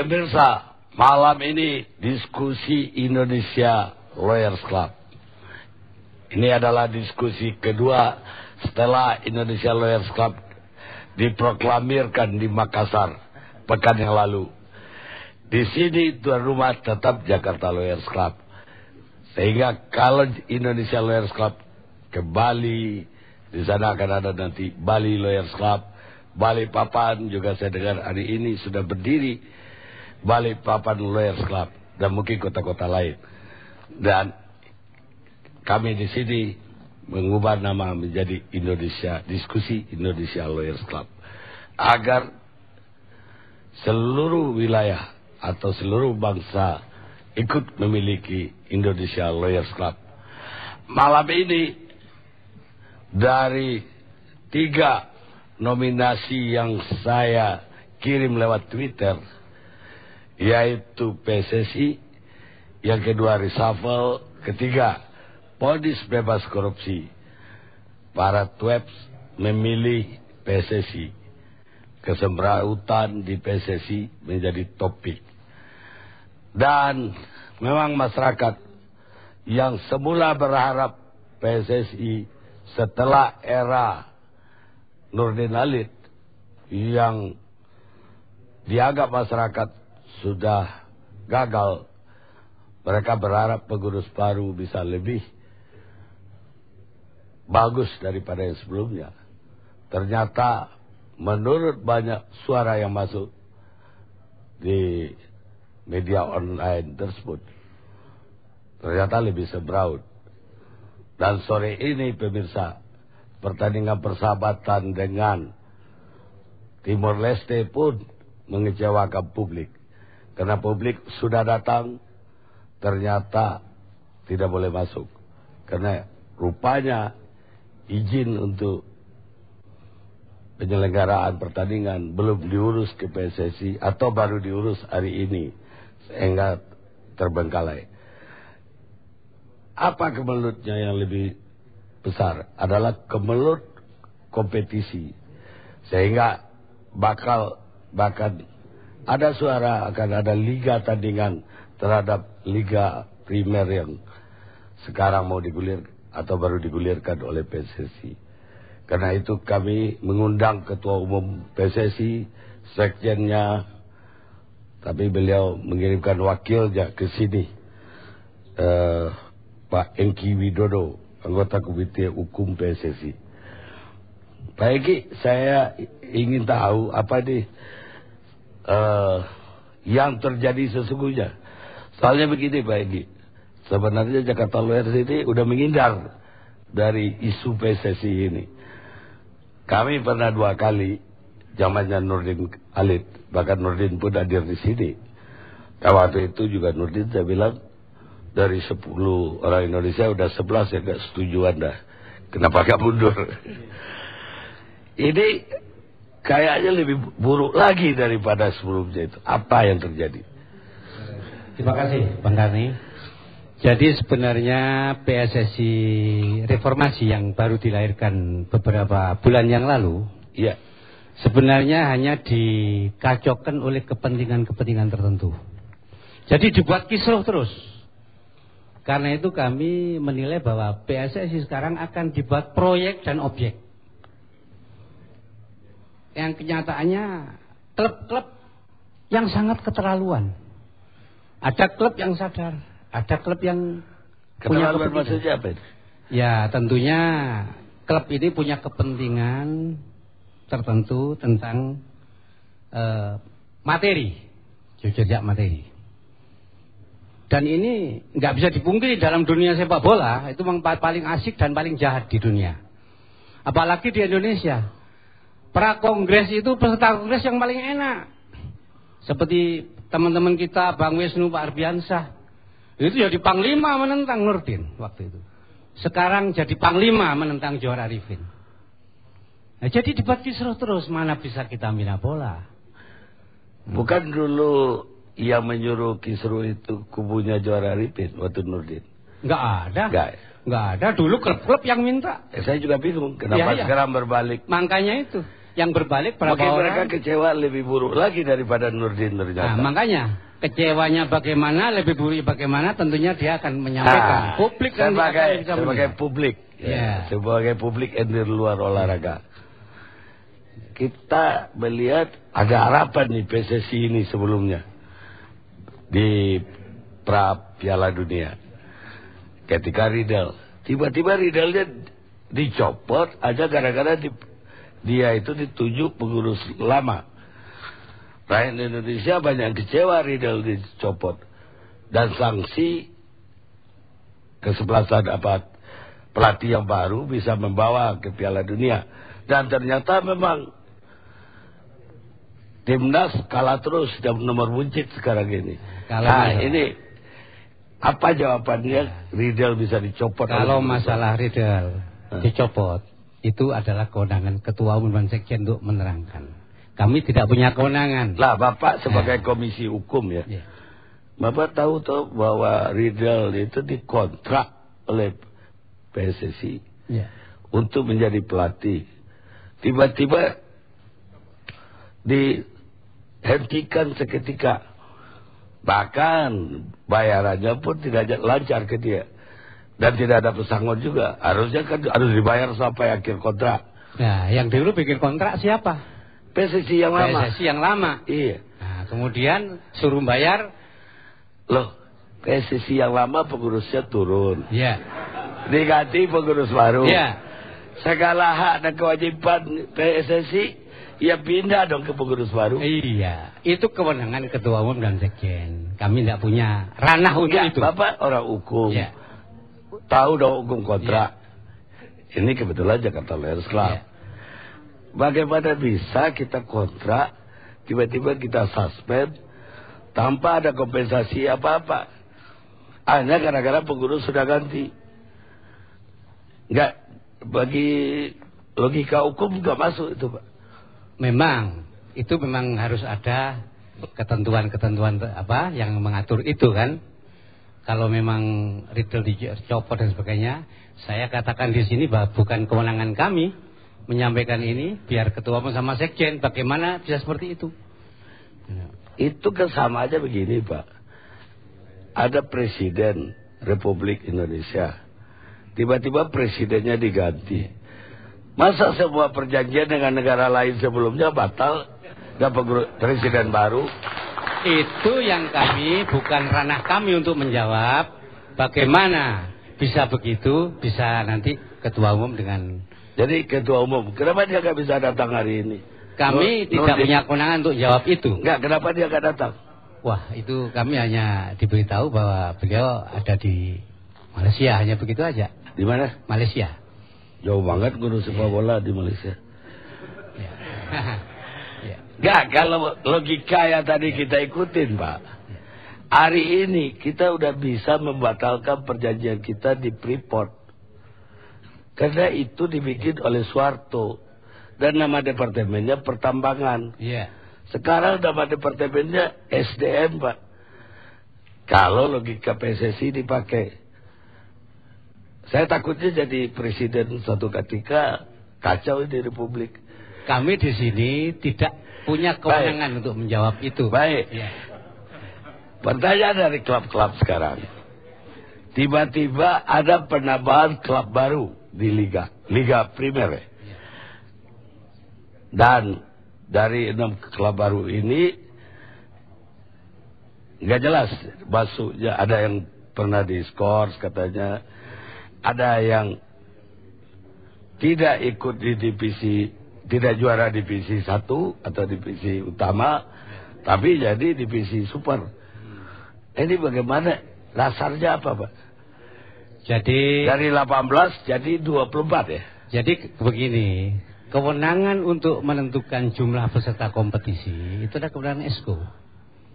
Pemirsa, malam ini diskusi Indonesia Lawyers Club. Ini adalah diskusi kedua setelah Indonesia Lawyers Club diproklamirkan di Makassar pekan yang lalu. Di sini tuan rumah tetap Jakarta Lawyers Club. Sehingga kalau Indonesia Lawyers Club ke Bali, di sana akan ada nanti Bali Lawyers Club. Balikpapan juga saya dengar hari ini sudah berdiri Balikpapan Lawyers Club, dan mungkin kota-kota lain. Dan kami di sini mengubah nama menjadi Diskusi Indonesia Lawyers Club, agar seluruh wilayah atau seluruh bangsa ikut memiliki Indonesia Lawyers Club. Malam ini dari 3 nominasi yang saya kirim lewat Twitter, yaitu PSSI, yang kedua reshuffle, ketiga Ponis bebas korupsi. Para Twebs memilih PSSI. Kesemrautan di PSSI menjadi topik. Dan memang masyarakat yang semula berharap PSSI setelah era Nurdin Halid yang dianggap masyarakat sudah gagal, mereka berharap pengurus baru bisa lebih bagus daripada yang sebelumnya. Ternyata menurut banyak suara yang masuk di media online tersebut, ternyata lebih sembraut. Dan sore ini pemirsa, pertandingan persahabatan dengan Timor Leste pun mengecewakan publik. Karena publik sudah datang, ternyata tidak boleh masuk. Karena rupanya izin untuk penyelenggaraan pertandingan belum diurus ke PSSI atau baru diurus hari ini, sehingga terbengkalai. Apa kemelutnya yang lebih besar? Adalah kemelut kompetisi, sehingga bahkan ada suara akan ada liga tandingan terhadap liga primer yang sekarang mau digulir atau baru digulirkan oleh PSSI. Karena itu kami mengundang Ketua Umum PSSI, Sekjennya, tapi beliau mengirimkan wakilnya ke sini, Pak Engki Widodo, anggota Komite Hukum PSSI. Pak Engki, saya ingin tahu apa nih yang terjadi sesungguhnya. Soalnya begini Pak Engki, sebenarnya Jakarta Lawyers ini udah menghindar dari isu PSSI ini. Kami pernah 2 kali zamannya Nurdin Halid, bahkan Nurdin pun hadir di sini. Waktu itu juga Nurdin saya bilang, dari 10 orang Indonesia udah 11 yang gak setuju Anda. Kenapa gak mundur? Ini kayaknya lebih buruk lagi daripada sebelumnya itu. Apa yang terjadi? Terima kasih Bang Karni. Jadi sebenarnya PSSI reformasi yang baru dilahirkan beberapa bulan yang lalu, ya, sebenarnya hanya dikacaukan oleh kepentingan-kepentingan tertentu. Jadi dibuat kisruh terus. Karena itu kami menilai bahwa PSSI sekarang akan dibuat proyek dan objek. Yang kenyataannya klub-klub yang sangat keterlaluan. Ada klub yang sadar, ada klub yang punya kepentingan. Maksudnya apa itu? Ya tentunya klub ini punya kepentingan tertentu tentang materi, jejak materi. Dan ini nggak bisa dipungkiri dalam dunia sepak bola, itu memang paling asik dan paling jahat di dunia. Apalagi di Indonesia. Pra-kongres itu peserta kongres yang paling enak. Seperti teman-teman kita Bang Wisnu, Pak Arbiansah. Itu jadi Panglima menentang Nurdin waktu itu. Sekarang jadi Panglima menentang Johar Arifin. Nah, jadi debat kisruh terus, mana bisa kita bina bola. Bukan dulu yang menyuruh kisruh itu kubunya Johar Arifin waktu Nurdin? Nggak ada. Nggak ada. Dulu klub-klub yang minta. Saya juga bingung kenapa sekarang berbalik. Makanya itu. yang berbalik berapa Mungkin orang. mereka kecewa lebih buruk lagi daripada Nurdin ternyata. Nah, makanya kecewanya bagaimana, lebih buruk bagaimana, tentunya dia akan menyampaikan. Publik kan sebagai publik, sebagai publik yang di luar olahraga. Kita melihat ada harapan nih PSSI ini sebelumnya di pra Piala Dunia. Ketika Riedel, tiba-tiba Riedelnya dicopot aja gara-gara dia itu ditunjuk pengurus lama. Rakyat Indonesia banyak kecewa Riedel dicopot. Dan sanksi kesebelasan pelatih yang baru bisa membawa ke Piala Dunia. Dan ternyata memang timnas kalah terus dan nomor buncit sekarang ini. Ini apa jawabannya Riedel bisa dicopot? Kalau masalah Riedel dicopot, itu adalah kewenangan Ketua Umum dan Sekjen untuk menerangkan. Kami tidak punya kewenangan. Lah, Bapak sebagai komisi hukum ya. Bapak tahu bahwa Riedel itu dikontrak oleh PSSI untuk menjadi pelatih. Tiba-tiba dihentikan seketika. Bahkan bayarannya pun tidak lancar ke dia. Dan tidak ada pesangon juga. Harusnya kan harus dibayar sampai akhir kontrak. Nah, yang dulu bikin kontrak siapa? PSSI yang lama. PSSI yang lama. Iya. Nah, kemudian suruh bayar. Loh, PSSI yang lama pengurusnya turun. Iya. Diganti pengurus baru. Iya. Segala hak dan kewajiban PSSI ya pindah dong ke pengurus baru. Iya. Itu kewenangan Ketua Umum dan Sekjen. Kami tidak punya ranah untuk itu. Bapak orang hukum. Iya. Tahu dong hukum kontrak. Ini kebetulan Jakarta Lawyers Club. Bagaimana bisa kita kontrak, tiba-tiba kita suspend tanpa ada kompensasi apa-apa? Hanya gara-gara pengurus sudah ganti. Enggak, bagi logika hukum enggak masuk itu, Pak. Memang itu memang harus ada ketentuan-ketentuan yang mengatur itu kan. Kalau memang Riedel dicopot dan sebagainya, saya katakan di sini bahwa bukan kewenangan kami menyampaikan ini, biar Ketua Umum sama Sekjen bagaimana bisa seperti itu. Itu kan sama aja begini, Pak. Ada Presiden Republik Indonesia, tiba-tiba presidennya diganti. Masa semua perjanjian dengan negara lain sebelumnya batal? Gak presiden baru? Itu yang kami, bukan ranah kami untuk menjawab. Bagaimana bisa begitu, bisa nanti Ketua Umum dengan... Jadi Ketua Umum, kenapa dia gak bisa datang hari ini? Kami tidak punya kewenangan untuk jawab itu. Enggak, kenapa dia gak datang? Wah, itu kami hanya diberitahu bahwa beliau ada di Malaysia, hanya begitu aja. Di mana? Malaysia. Jauh banget ngurus sepak bola di Malaysia. Enggak, kalau logika yang tadi kita ikutin, Pak. Hari ini kita udah bisa membatalkan perjanjian kita di Freeport. Karena itu dibikin oleh Soeharto. Dan nama departemennya pertambangan. Sekarang nama departemennya SDM, Pak. Kalau logika PSSI dipakai. Saya takutnya jadi presiden suatu ketika kacau di Republik. Kami di sini tidak punya kewenangan untuk menjawab itu. Baik. Pertanyaan dari klub-klub sekarang. Tiba-tiba ada penambahan klub baru di Liga Primer. Dan dari 6 klub baru ini nggak jelas masuknya. Ada yang pernah diskors katanya, ada yang tidak ikut di divisi, tidak juara divisi 1 atau divisi utama, tapi jadi divisi super. Ini bagaimana? Dasarnya apa, Pak? Jadi dari 18 jadi 24 ya? Jadi begini, kewenangan untuk menentukan jumlah peserta kompetisi itu adalah kewenangan Exco.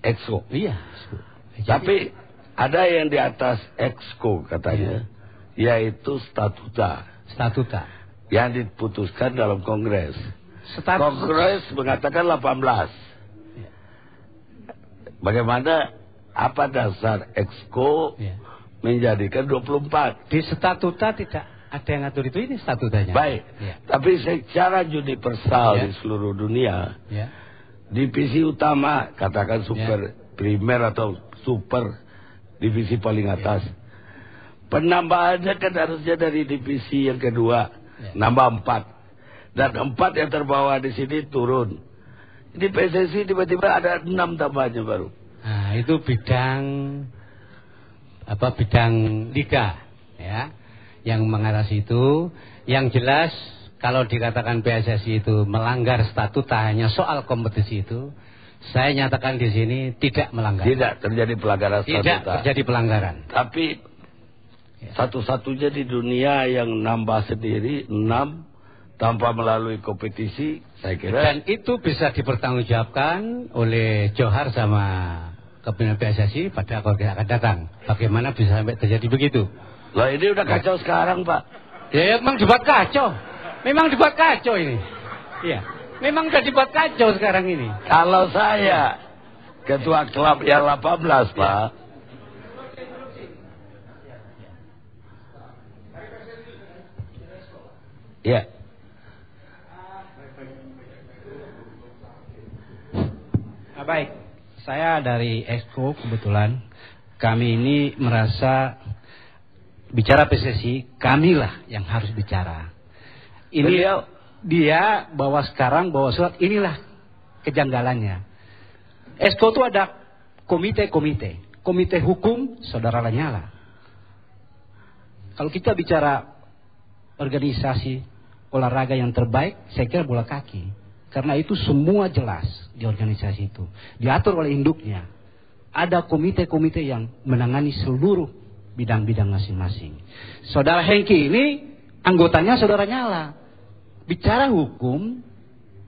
Exco? Iya, Exco. Tapi ada yang di atas Exco katanya, yaitu statuta. Statuta yang diputuskan dalam Kongres. Kongres mengatakan 18. Bagaimana, apa dasar Exco menjadikan 24? Di statuta tidak Ada yang ngatur itu, ini statutanya. Baik. Ya. Tapi secara universal Ya. di seluruh dunia, Ya. divisi utama, katakan super primer atau super divisi paling atas. Penambahannya kan harusnya dari divisi yang kedua, nambah 4. Dan 4 yang terbawa di sini turun. Di PSSI tiba-tiba ada 6 tambahannya baru. Nah, itu bidang bidang liga, ya, yang mengatasi itu. Yang jelas kalau dikatakan PSSI itu melanggar statuta hanya soal kompetisi itu, saya nyatakan di sini tidak melanggar. Tidak terjadi pelanggaran statuta. Tidak terjadi pelanggaran. Tapi satu-satunya di dunia yang nambah sendiri 6 tanpa melalui kompetisi, saya kira. Dan itu bisa dipertanggungjawabkan oleh Johar sama kepimpinan PSSI pada waktu yang akan datang. Bagaimana bisa sampai terjadi begitu? Lah ini udah kacau sekarang, Pak. Ya memang dibuat kacau. Memang dibuat kacau ini. Iya. Memang sudah dibuat kacau sekarang ini. Kalau saya ketua klub yang 18, Pak. Ya. Baik, saya dari Exco kebetulan. Kami ini merasa bicara PSSI, kamilah yang harus bicara. Ini dia bawa surat, inilah kejanggalannya. Exco itu ada komite hukum Saudara Lanyala. Kalau kita bicara organisasi olahraga yang terbaik, saya kira bola kaki. Karena itu semua jelas di organisasi itu. Diatur oleh induknya. Ada komite-komite yang menangani seluruh bidang-bidang masing-masing. Saudara Hengki ini anggotanya Saudara Nyala. Bicara hukum,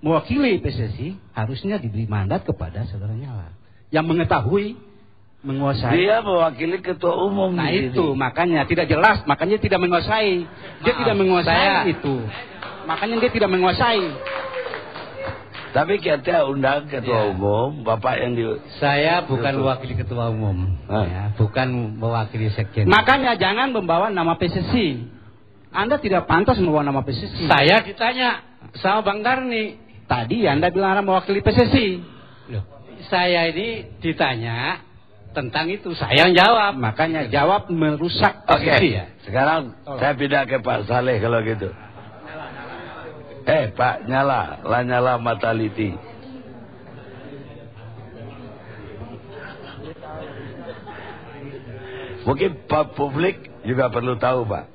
mewakili PSSI harusnya diberi mandat kepada Saudara Nyala. Yang mengetahui, menguasai. Dia mewakili ketua umum. Nah itu, makanya tidak jelas, makanya tidak menguasai. Dia tidak menguasai itu. Makanya dia tidak menguasai. Tapi kita undang ketua umum, Bapak yang di... Saya bukan mewakili ketua umum, ya, bukan mewakili sekjen. Makanya jangan membawa nama PSSI. Anda tidak pantas membawa nama PSSI. Saya ditanya sama Bang Karni. Tadi Anda bilang Anda mewakili PSSI. Loh, saya ini ditanya tentang itu, saya yang jawab. Makanya jawab merusak Oke, PSSI ya. sekarang saya pindah ke Pak Saleh kalau gitu. Pak Nyala, Lanyala Mataliti. Mungkin Pak publik juga perlu tahu, Pak.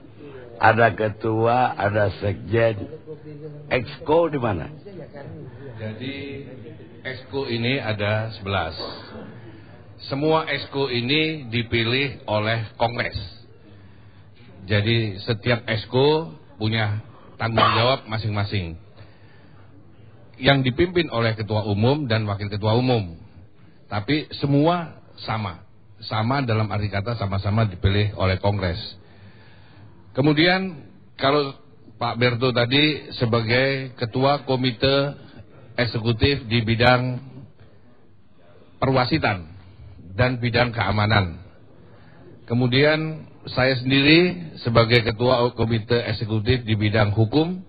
Ada ketua, ada sekjen. Exco di mana? Jadi Exco ini ada 11. Semua Exco ini dipilih oleh Kongres. Jadi setiap Exco punya tanggung jawab masing-masing yang dipimpin oleh ketua umum dan wakil ketua umum, tapi semua sama dalam arti kata sama-sama dipilih oleh Kongres. Kemudian kalau Pak Berto tadi sebagai ketua komite eksekutif di bidang perwasitan dan bidang keamanan, kemudian saya sendiri sebagai ketua komite eksekutif di bidang hukum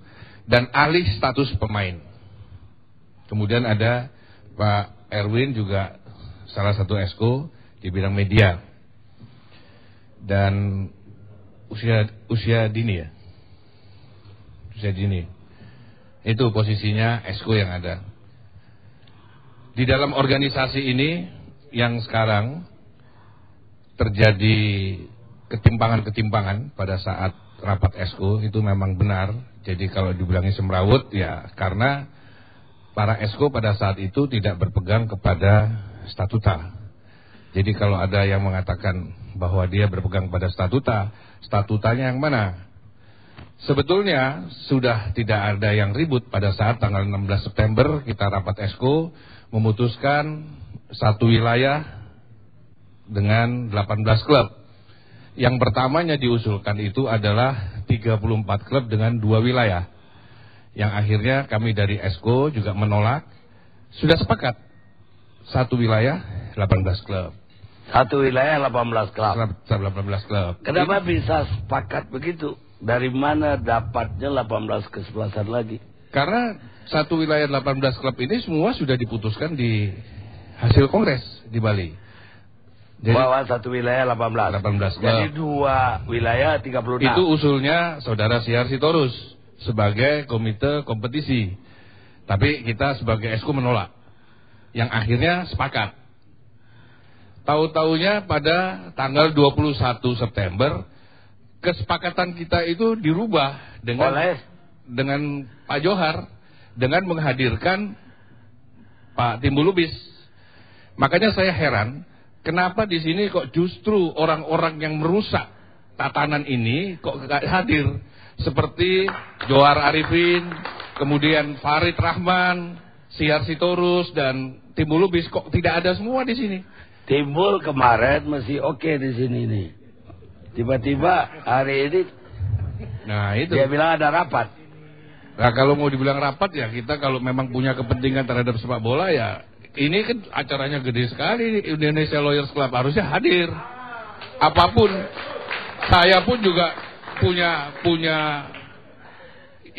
dan ahli status pemain. Kemudian ada Pak Erwin juga salah satu exco di bidang media. Dan usia dini ya. Usia dini. Itu posisinya exco yang ada. Di dalam organisasi ini yang sekarang terjadi ketimpangan-ketimpangan pada saat rapat exco itu memang benar. Jadi kalau dibilangin semrawut ya karena para exco pada saat itu tidak berpegang kepada statuta. Jadi kalau ada yang mengatakan bahwa dia berpegang pada statutanya yang mana? Sebetulnya sudah tidak ada yang ribut pada saat tanggal 16 September kita rapat exco memutuskan satu wilayah dengan 18 klub. Yang pertamanya diusulkan itu adalah 34 klub dengan 2 wilayah. Yang akhirnya kami dari exco juga menolak. Sudah sepakat. Satu wilayah 18 klub. Satu wilayah 18 klub. 18 klub. Kenapa bisa sepakat begitu? Dari mana dapatnya 18 kesebelasan lagi? Karena satu wilayah 18 klub ini semua sudah diputuskan di hasil kongres di Bali. Jadi, bahwa satu wilayah 18 Jadi dua wilayah 36. Itu usulnya Saudara Siar Sitorus sebagai komite kompetisi. Tapi kita sebagai Esko menolak. Yang akhirnya sepakat. Tahu-taunya pada tanggal 21 September kesepakatan kita itu dirubah dengan Pak Johar dengan menghadirkan Pak Timbul Lubis. Makanya saya heran kenapa di sini kok justru orang-orang yang merusak tatanan ini kok nggak hadir, seperti Johar Arifin, kemudian Farid Rahman, Siar Sitorus dan Timbul Lubis kok tidak ada semua di sini. Timbul kemarin masih oke di sini nih. Tiba-tiba hari ini dia bilang ada rapat. Nah kalau mau dibilang rapat ya kita kalau memang punya kepentingan terhadap sepak bola ya ini kan acaranya gede sekali Indonesia Lawyers Club harusnya hadir. Apapun saya pun juga punya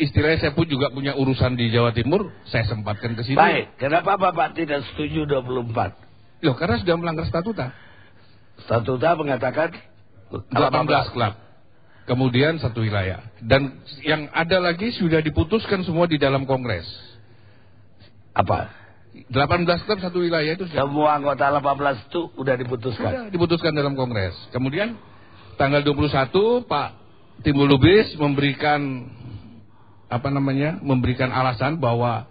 istilahnya saya pun juga punya urusan di Jawa Timur, saya sempatkan ke sini. Baik, kenapa Bapak tidak setuju 24? Loh karena sudah melanggar statuta. Statuta mengatakan 18 klub. Kemudian satu wilayah. Dan yang ada lagi sudah diputuskan semua di dalam kongres. Apa? 18 klub satu wilayah itu sudah. Semua anggota 18 itu sudah diputuskan. Sudah diputuskan dalam kongres. Kemudian tanggal 21 Pak Timbul Lubis memberikan memberikan alasan bahwa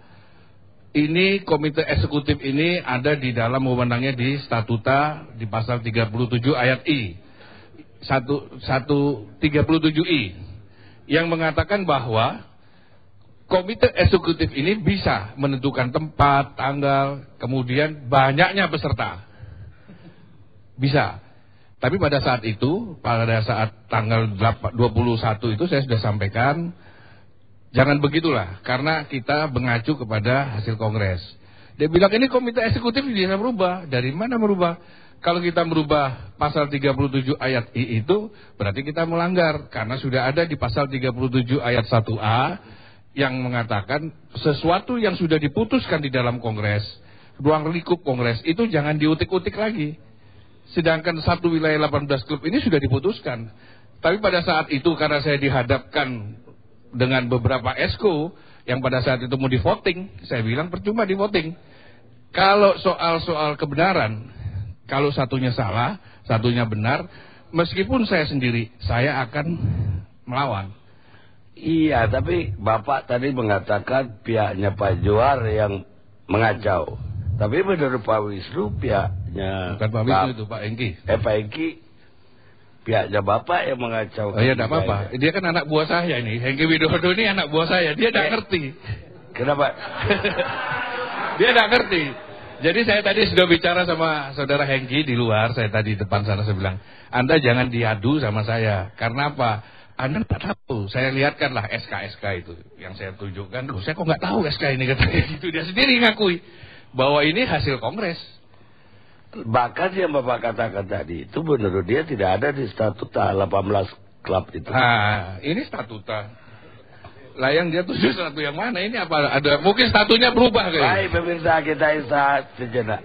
ini komite eksekutif ini ada di dalam wewenangnya di statuta di pasal 37 ayat I. 137I yang mengatakan bahwa komite eksekutif ini bisa menentukan tempat, tanggal, kemudian banyaknya peserta. Bisa. Tapi pada saat itu, pada saat tanggal 21 itu saya sudah sampaikan, jangan begitulah, karena kita mengacu kepada hasil kongres. Dia bilang ini komite eksekutif bisa merubah. Dari mana merubah? Kalau kita merubah pasal 37 ayat I itu berarti kita melanggar. Karena sudah ada di pasal 37 ayat 1A yang mengatakan sesuatu yang sudah diputuskan di dalam kongres, ruang lingkup kongres itu jangan diutik-utik lagi. Sedangkan satu wilayah 18 klub ini sudah diputuskan. Tapi pada saat itu karena saya dihadapkan dengan beberapa esko yang pada saat itu mau di voting, saya bilang percuma di voting. Kalau soal-soal kebenaran, kalau satunya salah, satunya benar, meskipun saya sendiri, saya akan melawan. Iya, tapi Bapak tadi mengatakan pihaknya Pak Johar yang mengacau. Tapi menurut Pak Wisnu pihaknya... Bukan Pak Wisnu itu, Pak Engki. Pak Engki, pihaknya Bapak yang mengacau. Oh iya, tidak apa-apa. Dia kan anak buah saya ini. Hengki Widodo ini anak buah saya. Dia tidak ngerti. Kenapa? Dia tidak ngerti. Jadi saya tadi sudah bicara sama saudara Hengki di luar, saya tadi depan sana saya bilang, Anda jangan diadu sama saya. Karena apa? Anda tak tahu. Saya lihatkanlah SK-SK itu yang saya tunjukkan. Loh, saya kok nggak tahu SK ini katanya gitu. Dia sendiri ngakui bahwa ini hasil kongres. Bahkan yang Bapak katakan tadi itu menurut dia tidak ada di statuta 18 klub itu. Nah, ini statuta. Lah yang dia tuju satu yang mana? Ini apa? Ada mungkin statunya berubah kayaknya. Baik, pemirsa kita istirahat sejenak.